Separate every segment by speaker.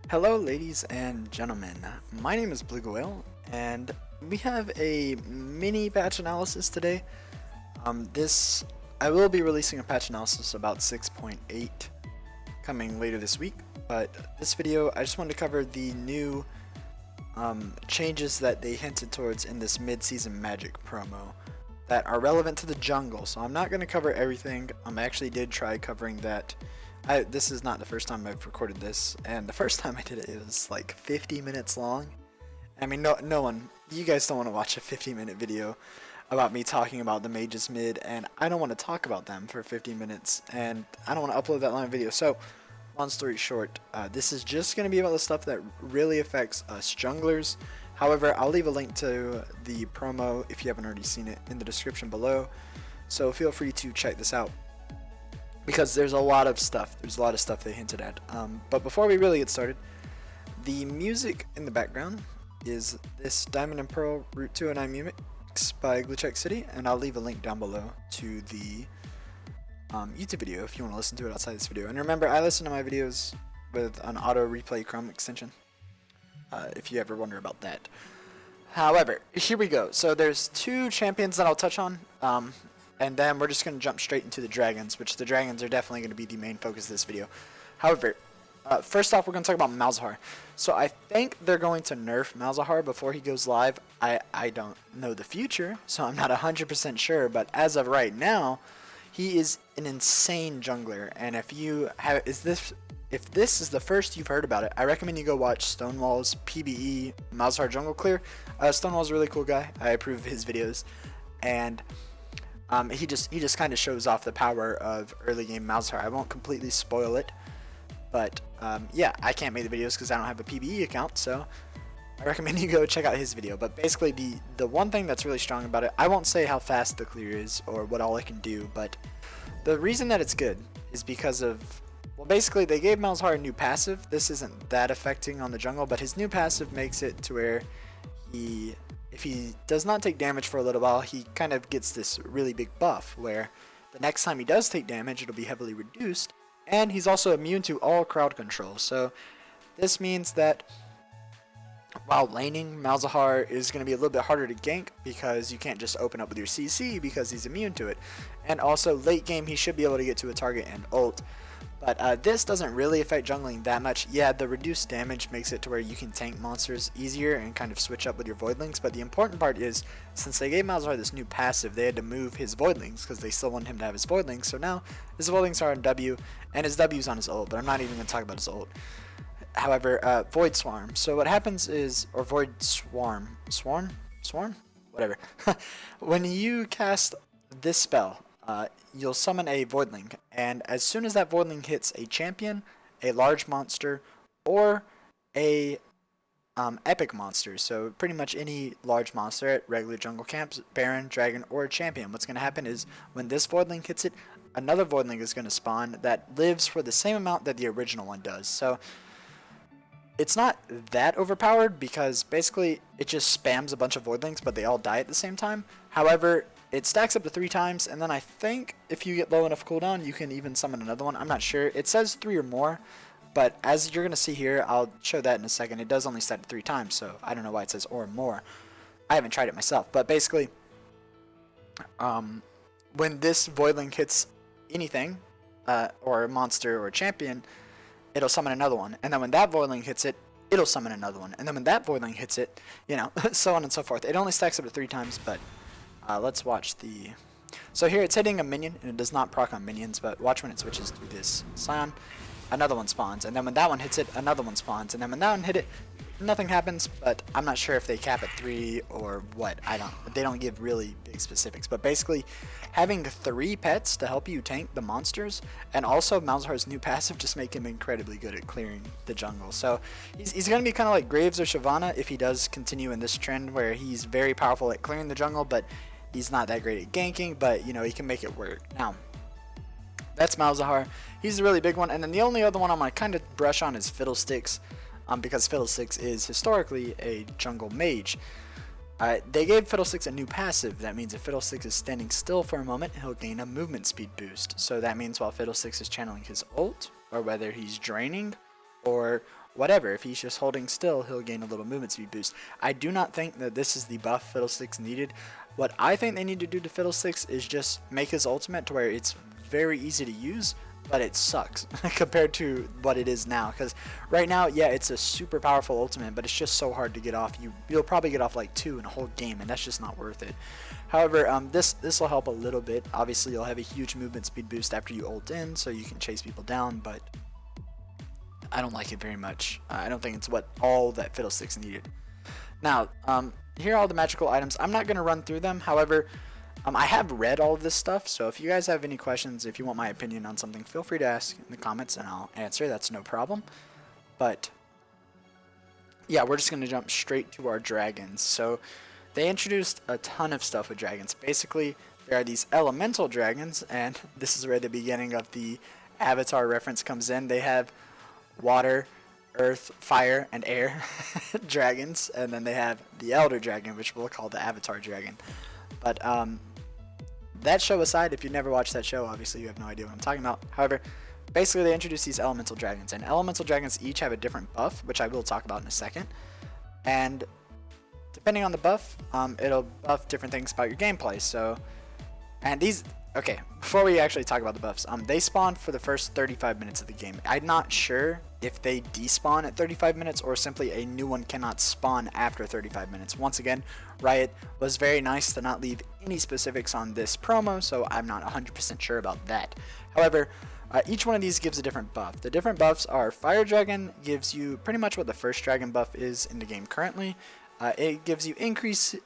Speaker 1: Hello ladies and gentlemen, my name is Blue, and we have a mini patch analysis today. I will be releasing a patch analysis about 6.8 coming later this week, but this video I just wanted to cover the new changes that they hinted towards in this mid-season Magic promo that are relevant to the jungle. So I'm not going to cover everything. I actually did try covering that. This is not the first time I've recorded this, and the first time I did it, it was like 50 minutes long. I mean, no one, you guys don't want to watch a 50-minute video about me talking about the mages mid, and I don't want to talk about them for 50 minutes, and I don't want to upload that long video. So, long story short, this is just going to be about the stuff that really affects us junglers. However, I'll leave a link to the promo if you haven't already seen it in the description below, so feel free to check this out, because there's a lot of stuff. They hinted at. But before we really get started, the music in the background is this Diamond and Pearl Route 209 mix by HEXTECH City, and I'll leave a link down below to the YouTube video if you want to listen to it outside this video. And remember, I listen to my videos with an auto replay Chrome extension, if you ever wonder about that. However, here we go. So there's two champions that I'll touch on. And then we're just going to jump straight into the dragons, which the dragons are definitely going to be the main focus of this video. However, first off, we're going to talk about Malzahar. So I think they're going to nerf Malzahar before he goes live. I don't know the future, so I'm not 100% sure. But as of right now, he is an insane jungler. And if this is the first you've heard about it, I recommend you go watch Stonewall's PBE Malzahar Jungle Clear. Stonewall's a really cool guy. I approve of his videos. And he just kind of shows off the power of early game Malzahar. I won't completely spoil it, but yeah, I can't make the videos because I don't have a PBE account, so I recommend you go check out his video. But basically, the one thing that's really strong about it, I won't say how fast the clear is or what all it can do, but the reason that it's good is because of, well, basically they gave Malzahar a new passive. This isn't that affecting on the jungle, but his new passive makes it to where if he does not take damage for a little while, he kind of gets this really big buff where the next time he does take damage, it'll be heavily reduced, and he's also immune to all crowd control. So this means that while laning, Malzahar is going to be a little bit harder to gank because you can't just open up with your CC because he's immune to it. And also late game, he should be able to get to a target and ult. But this doesn't really affect jungling that much. Yeah, the reduced damage makes it to where you can tank monsters easier and kind of switch up with your Voidlings. But the important part is, since they gave Malzahar this new passive, they had to move his Voidlings because they still wanted him to have his Voidlings. So now his Voidlings are on W, and his W's on his ult. But I'm not even going to talk about his ult. However, Void Swarm. So what happens is, or Void Swarm, whatever. When you cast this spell, you'll summon a Voidling, and as soon as that Voidling hits a champion, a large monster, or a epic monster, so pretty much any large monster at regular jungle camps, Baron, Dragon, or a champion, what's going to happen is when this Voidling hits it, another Voidling is going to spawn that lives for the same amount that the original one does. So it's not that overpowered because basically it just spams a bunch of Voidlings, but they all die at the same time. However, it stacks up to 3 times, and then I think if you get low enough cooldown, you can even summon another one. I'm not sure. It says 3 or more, but as you're going to see here, I'll show that in a second. It does only stack 3 times, so I don't know why it says or more. I haven't tried it myself, but basically, when this Voidling hits anything, or a monster or a champion, it'll summon another one, and then when that Voidling hits it, it'll summon another one, and then when that Voidling hits it, you know, so on and so forth. It only stacks up to 3 times, but let's watch the... So here it's hitting a minion, and it does not proc on minions, but watch when it switches to this Scion, another one spawns, and then when that one hits it, another one spawns, and then when that one hit it, nothing happens, but I'm not sure if they cap at 3 or what. They don't give really big specifics, but basically having 3 pets to help you tank the monsters, and also Malzahar's new passive just make him incredibly good at clearing the jungle. So he's going to be kind of like Graves or Shyvana if he does continue in this trend where he's very powerful at clearing the jungle, but he's not that great at ganking, but you know, he can make it work. Now, that's Malzahar. He's a really big one, and then the only other one I'm going to kind of brush on is Fiddlesticks. Because Fiddlesticks is historically a jungle mage. They gave Fiddlesticks a new passive. That means if Fiddlesticks is standing still for a moment, he'll gain a movement speed boost. So that means while Fiddlesticks is channeling his ult, or whether he's draining, or whatever. If he's just holding still, he'll gain a little movement speed boost. I do not think that this is the buff Fiddlesticks needed. What I think they need to do to Fiddlesticks is just make his ultimate to where it's very easy to use, but it sucks compared to what it is now. Because right now, yeah, it's a super powerful ultimate, but it's just so hard to get off. You'll probably get off like 2 in a whole game, and that's just not worth it. However, this will help a little bit. Obviously, you'll have a huge movement speed boost after you ult in, so you can chase people down, but I don't like it very much. I don't think it's what all that Fiddlesticks needed. Now, here are all the magical items. I'm not going to run through them. However, I have read all of this stuff, so if you guys have any questions, if you want my opinion on something, feel free to ask in the comments and I'll answer. That's no problem. But yeah, we're just going to jump straight to our dragons. So they introduced a ton of stuff with dragons. Basically, there are these elemental dragons, and this is where the beginning of the Avatar reference comes in. They have water, earth, fire, and air dragons, and then they have the Elder Dragon, which we'll call the Avatar Dragon. But that show aside, if you never watched that show, obviously you have no idea what I'm talking about. However, basically they introduce these elemental dragons, and elemental dragons each have a different buff, which I will talk about in a second. And depending on the buff, it'll buff different things about your gameplay. So, and these, okay, before we actually talk about the buffs, they spawn for the first 35 minutes of the game. I'm not sure if they despawn at 35 minutes or simply a new one cannot spawn after 35 minutes. Once again, Riot was very nice to not leave any specifics on this promo, so I'm not 100% sure about that. However, each one of these gives a different buff. The different buffs are Fire Dragon gives you pretty much what the first dragon buff is in the game currently. It gives you increases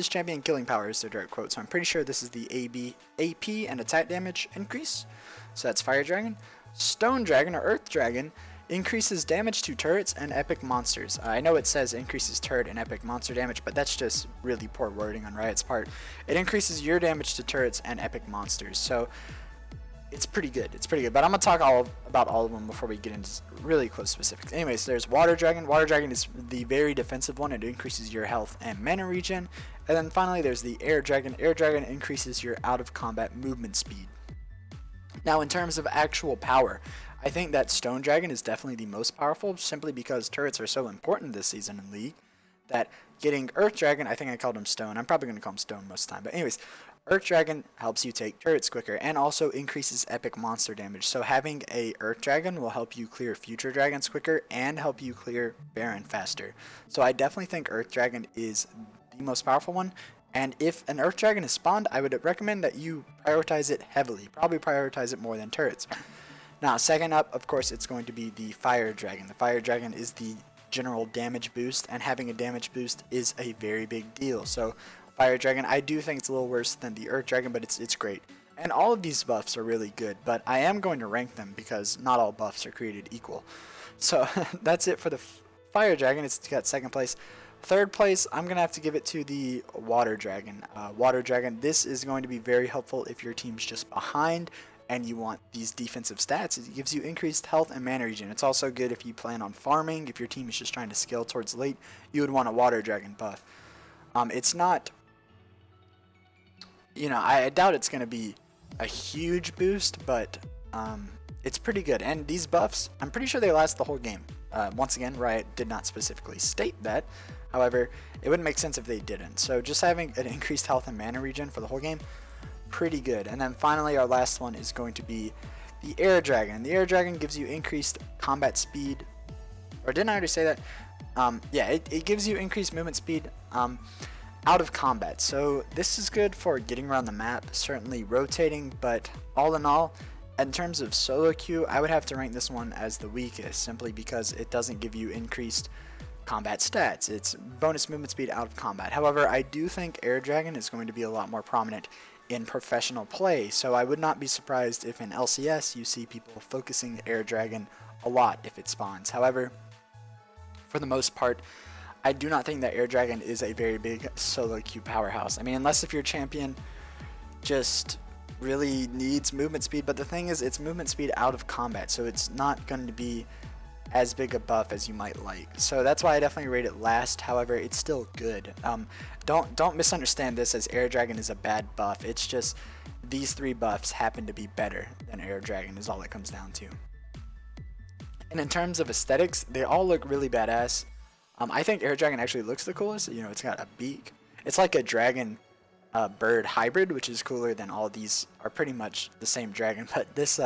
Speaker 1: champion killing power is the direct quote, so I'm pretty sure this is the AP and attack damage increase. So that's Fire Dragon. Stone Dragon or Earth Dragon increases damage to turrets and epic monsters. I know it says increases turret and epic monster damage, but that's just really poor wording on Riot's part. It increases your damage to turrets and epic monsters, so it's pretty good. It's pretty good, but I'm going to talk about all of them before we get into really close specifics. Anyways, there's Water Dragon. Water Dragon is the very defensive one. It increases your health and mana regen. And then finally, there's the Air Dragon. Air Dragon increases your out-of-combat movement speed. Now, in terms of actual power, I think that Stone Dragon is definitely the most powerful, simply because turrets are so important this season in League, that getting Earth Dragon, I think I called him Stone. I'm probably going to call him Stone most of the time. But anyways, Earth Dragon helps you take turrets quicker and also increases epic monster damage. So having a Earth Dragon will help you clear future dragons quicker and help you clear Baron faster. So I definitely think Earth Dragon is the most powerful one. And if an Earth Dragon is spawned, I would recommend that you prioritize it heavily. Probably prioritize it more than turrets. Now, second up, of course, it's going to be the Fire Dragon. The Fire Dragon is the general damage boost, and having a damage boost is a very big deal. So Fire Dragon, I do think it's a little worse than the Earth Dragon, but it's great. And all of these buffs are really good, but I am going to rank them because not all buffs are created equal. So that's it for the Fire Dragon. It's got second place. Third place, I'm going to have to give it to the Water Dragon. Water Dragon, this is going to be very helpful if your team's just behind and you want these defensive stats. It gives you increased health and mana regen. It's also good if you plan on farming. If your team is just trying to scale towards late, you would want a Water Dragon buff. It's not, you know, I doubt it's going to be a huge boost, but it's pretty good. And these buffs, I'm pretty sure they last the whole game. Once again, Riot did not specifically state that. However, it wouldn't make sense if they didn't. So just having an increased health and mana regen for the whole game, pretty good. And then finally, our last one is going to be the Air Dragon. The Air Dragon gives you increased combat speed. Or didn't I already say that? Yeah, it gives you increased movement speed out of combat. So this is good for getting around the map, certainly rotating, but all in all, in terms of solo queue, I would have to rank this one as the weakest, simply because it doesn't give you increased combat stats. It's bonus movement speed out of combat. However, I do think Air Dragon is going to be a lot more prominent in professional play, so I would not be surprised if in LCS you see people focusing Air Dragon a lot if it spawns. However, for the most part, I do not think that Air Dragon is a very big solo queue powerhouse. I mean, unless if your champion just really needs movement speed, but the thing is, it's movement speed out of combat, so it's not going to be as big a buff as you might like. So that's why I definitely rate it last. However, it's still good. Don't misunderstand this as Air Dragon is a bad buff. It's just these three buffs happen to be better than Air Dragon is all it comes down to. And in terms of aesthetics, they all look really badass. I think Air Dragon actually looks the coolest. You know, it's got a beak. It's like a dragon bird hybrid, which is cooler than all these are pretty much the same dragon. But this,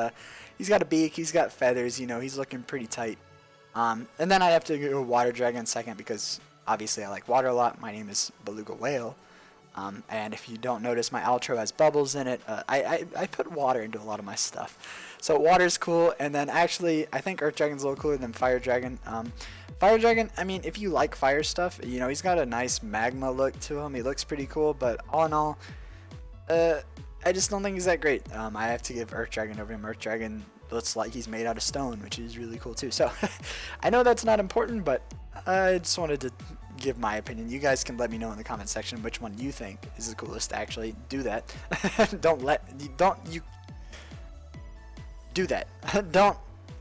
Speaker 1: he's got a beak, he's got feathers, you know, he's looking pretty tight. And then I have to go Water Dragon second because obviously I like water a lot. My name is Beluga Whale. And if you don't notice, my outro has bubbles in it. I put water into a lot of my stuff. So water's cool. And then actually, I think Earth Dragon's a little cooler than Fire Dragon. Fire Dragon, I mean, if you like fire stuff, you know, he's got a nice magma look to him. He looks pretty cool, but all in all, I just don't think he's that great. I have to give Earth Dragon over him. Earth Dragon looks like he's made out of stone, which is really cool too. So I know that's not important, but I just wanted to give my opinion. You guys can let me know in the comment section which one you think is the coolest. Actually, do that.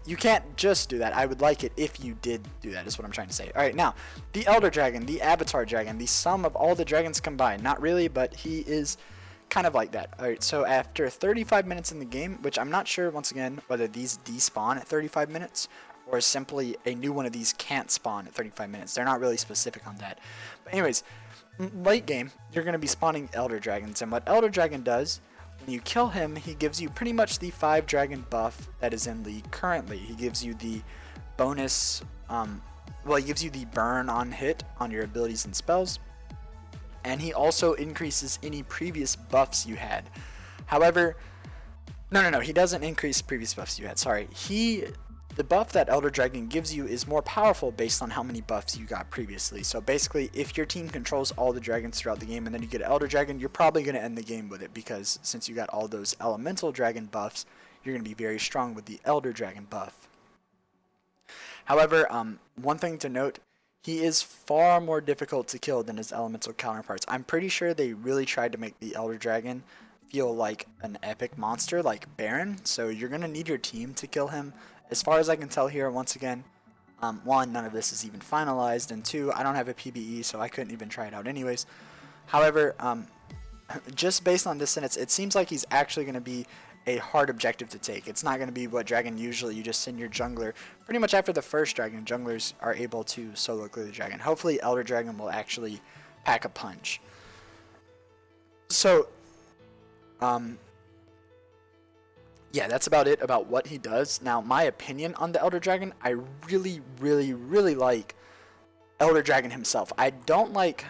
Speaker 1: You can't just do that. I would like it if you did do that, is what I'm trying to say. Alright, now, the Elder Dragon, the Avatar Dragon, the sum of all the dragons combined. Not really, but he is kind of like that. Alright, so after 35 minutes in the game, which I'm not sure, once again, whether these despawn at 35 minutes, or simply a new one of these can't spawn at 35 minutes. They're not really specific on that. But anyways, late game, you're going to be spawning Elder Dragons, and what Elder Dragon does, when you kill him, he gives you pretty much the 5 dragon buff that is in League currently. He gives you the bonus, he gives you the burn on hit on your abilities and spells, and he also increases any previous buffs you had. However, no, he doesn't increase previous buffs you had, sorry. The buff that Elder Dragon gives you is more powerful based on how many buffs you got previously. So basically, if your team controls all the dragons throughout the game and then you get Elder Dragon, you're probably going to end the game with it, because since you got all those elemental dragon buffs, you're going to be very strong with the Elder Dragon buff. However, one thing to note, he is far more difficult to kill than his elemental counterparts. I'm pretty sure they really tried to make the Elder Dragon feel like an epic monster like Baron, so you're going to need your team to kill him. As far as I can tell here, once again, 1, none of this is even finalized, and 2, I don't have a PBE, so I couldn't even try it out anyways. However, just based on this sentence, it seems like he's actually going to be a hard objective to take. It's not going to be what dragon usually you just send your jungler. Pretty much after the first dragon, junglers are able to solo clear the dragon. Hopefully Elder Dragon will actually pack a punch. So, yeah, that's about it about what he does. Now, my opinion on the Elder Dragon, I really like Elder Dragon himself. I don't like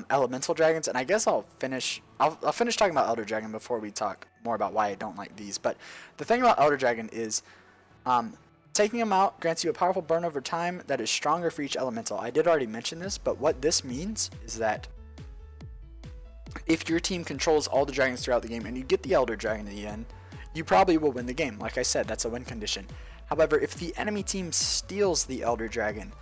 Speaker 1: elemental dragons, and I guess I'll finish talking about Elder Dragon before we talk more about why I don't like these. But the thing about Elder Dragon is taking him out grants you a powerful burn over time that is stronger for each elemental. I did already mention this, but what this means is that if your team controls all the dragons throughout the game and you get the Elder Dragon in the end, you probably will win the game. Like I said, that's a win condition. However, if the enemy team steals the Elder Dragon,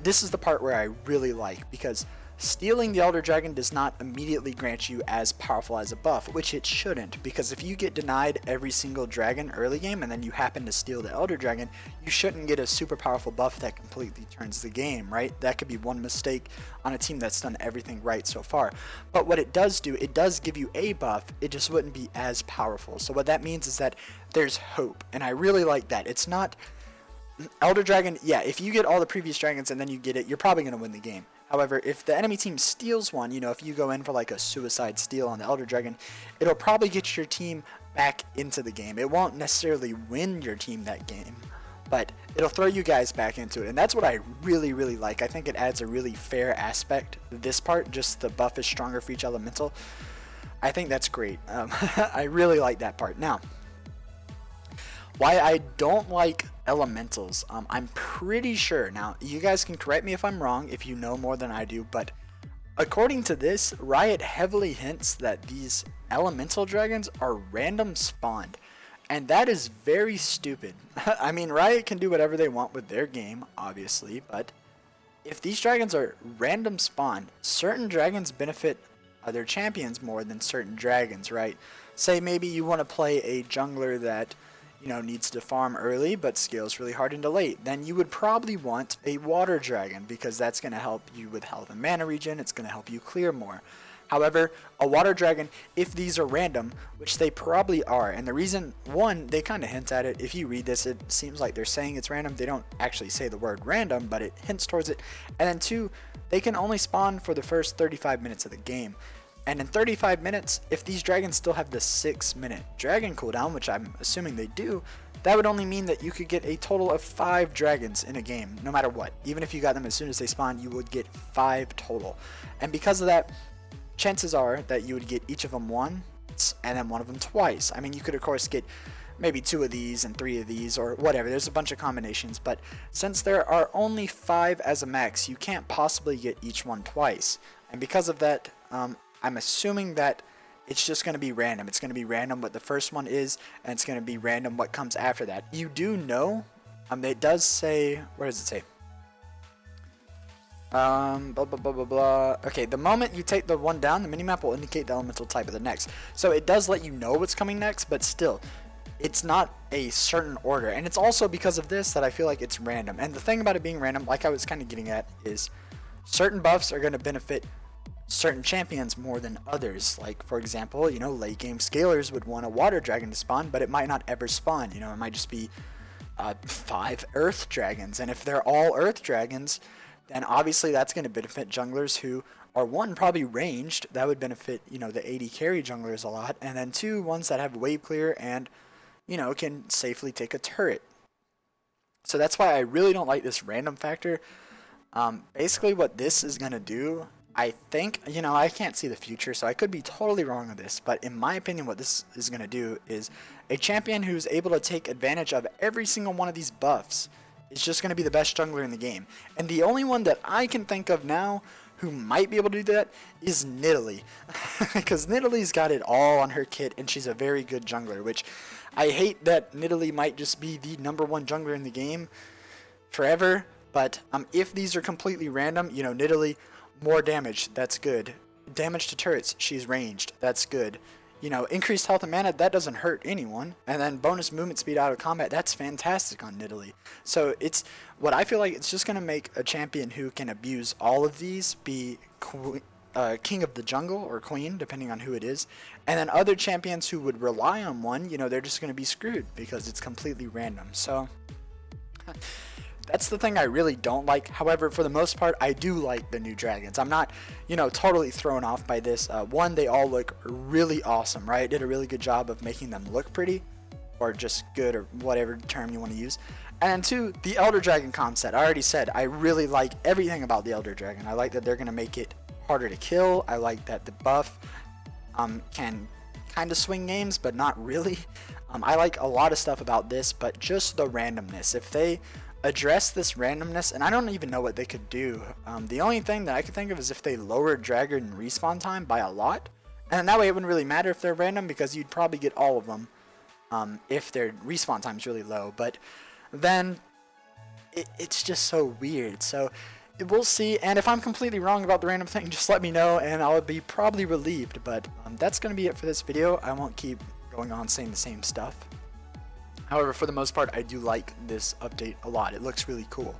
Speaker 1: this is the part where I really like, because stealing the Elder Dragon does not immediately grant you as powerful as a buff, which it shouldn't, because if you get denied every single dragon early game and then you happen to steal the Elder Dragon, you shouldn't get a super powerful buff that completely turns the game, right? That could be one mistake on a team that's done everything right so far. But what it does do, it does give you a buff, it just wouldn't be as powerful. So what that means is that there's hope, and I really like that. It's not Elder Dragon, yeah, if you get all the previous dragons and then you get it, you're probably going to win the game. However, if the enemy team steals one, you know, if you go in for like a suicide steal on the Elder Dragon, it'll probably get your team back into the game. It won't necessarily win your team that game, but it'll throw you guys back into it. And that's what I really like. I think it adds a really fair aspect. This part, just the buff is stronger for each elemental. I think that's great. I really like that part. Now, why I don't like elementals, I'm pretty sure, now you guys can correct me if I'm wrong if you know more than I do, but according to this, Riot heavily hints that these elemental dragons are random spawned, and that is very stupid. I mean, Riot can do whatever they want with their game, obviously, but if these dragons are random spawned, certain dragons benefit other champions more than certain dragons, right? Say maybe you want to play a jungler that, you know, needs to farm early but scales really hard into late, then you would probably want a water dragon, because that's going to help you with health and mana regen. It's going to help you clear more. However, a water dragon, if these are random, which they probably are, and the reason, one, they kind of hint at it. If you read this, it seems like they're saying it's random. They don't actually say the word random, but it hints towards it. And then two, they can only spawn for the first 35 minutes of the game. And in 35 minutes, if these dragons still have the 6-minute dragon cooldown, which I'm assuming they do, that would only mean that you could get a total of 5 dragons in a game, no matter what. Even if you got them as soon as they spawn, you would get 5 total. And because of that, chances are that you would get each of them once and then one of them twice. I mean, you could of course get maybe 2 of these and 3 of these or whatever. There's a bunch of combinations, but since there are only 5 as a max, you can't possibly get each one twice. And because of that, I'm assuming that it's just going to be random. It's going to be random what the first one is, and it's going to be random what comes after that. You do know, it does say, where does it say? Blah, blah, blah, blah, blah. Okay, the moment you take the one down, the minimap will indicate the elemental type of the next. So it does let you know what's coming next, but still, it's not a certain order. And it's also because of this that I feel like it's random. And the thing about it being random, like I was kind of getting at, is certain buffs are going to benefit certain champions more than others. Like, for example, you know, late game scalers would want a water dragon to spawn, but it might not ever spawn. You know, it might just be 5 earth dragons. And if they're all earth dragons, then obviously that's going to benefit junglers who are, one, probably ranged. That would benefit, you know, the 80 carry junglers a lot. And then two, ones that have wave clear and, you know, can safely take a turret. So that's why I really don't like this random factor. Basically what this is going to do, I think, you know, I can't see the future, so I could be totally wrong on this, but in my opinion, what this is going to do is a champion who's able to take advantage of every single one of these buffs is just going to be the best jungler in the game. And the only one that I can think of now who might be able to do that is Nidalee. Because Nidalee's got it all on her kit, and she's a very good jungler, which I hate that Nidalee might just be the #1 jungler in the game forever. But if these are completely random, you know, Nidalee, more damage, that's good. Damage to turrets, she's ranged, that's good. You know, increased health and mana, that doesn't hurt anyone. And then bonus movement speed out of combat, that's fantastic on Nidalee. So it's, what I feel like, it's just going to make a champion who can abuse all of these be king of the jungle, or queen, depending on who it is. And then other champions who would rely on one, you know, they're just going to be screwed because it's completely random. So that's the thing I really don't like. However, for the most part, I do like the new dragons. I'm not, you know, totally thrown off by this. One, they all look really awesome, right? Did a really good job of making them look pretty, or just good, or whatever term you want to use. And two, the Elder Dragon concept. I already said, I really like everything about the Elder Dragon. I like that they're going to make it harder to kill. I like that the buff can kind of swing games, but not really. I like a lot of stuff about this, but just the randomness. If they address this randomness, and I don't even know what they could do. The only thing that I could think of is if they lowered dragon respawn time by a lot, and that way it wouldn't really matter if they're random because you'd probably get all of them if their respawn time is really low. But then it's just so weird. So we'll see, and if I'm completely wrong about the random thing, just let me know and I'll be probably relieved. But that's going to be it for this video. I won't keep going on saying the same stuff. However, for the most part, I do like this update a lot. It looks really cool.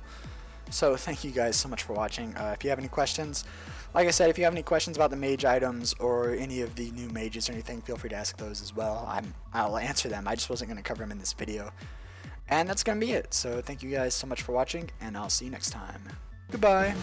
Speaker 1: So thank you guys so much for watching. If you have any questions, like I said, if you have any questions about the mage items or any of the new mages or anything, feel free to ask those as well. I'll answer them. I just wasn't going to cover them in this video. And that's going to be it. So thank you guys so much for watching, and I'll see you next time. Goodbye.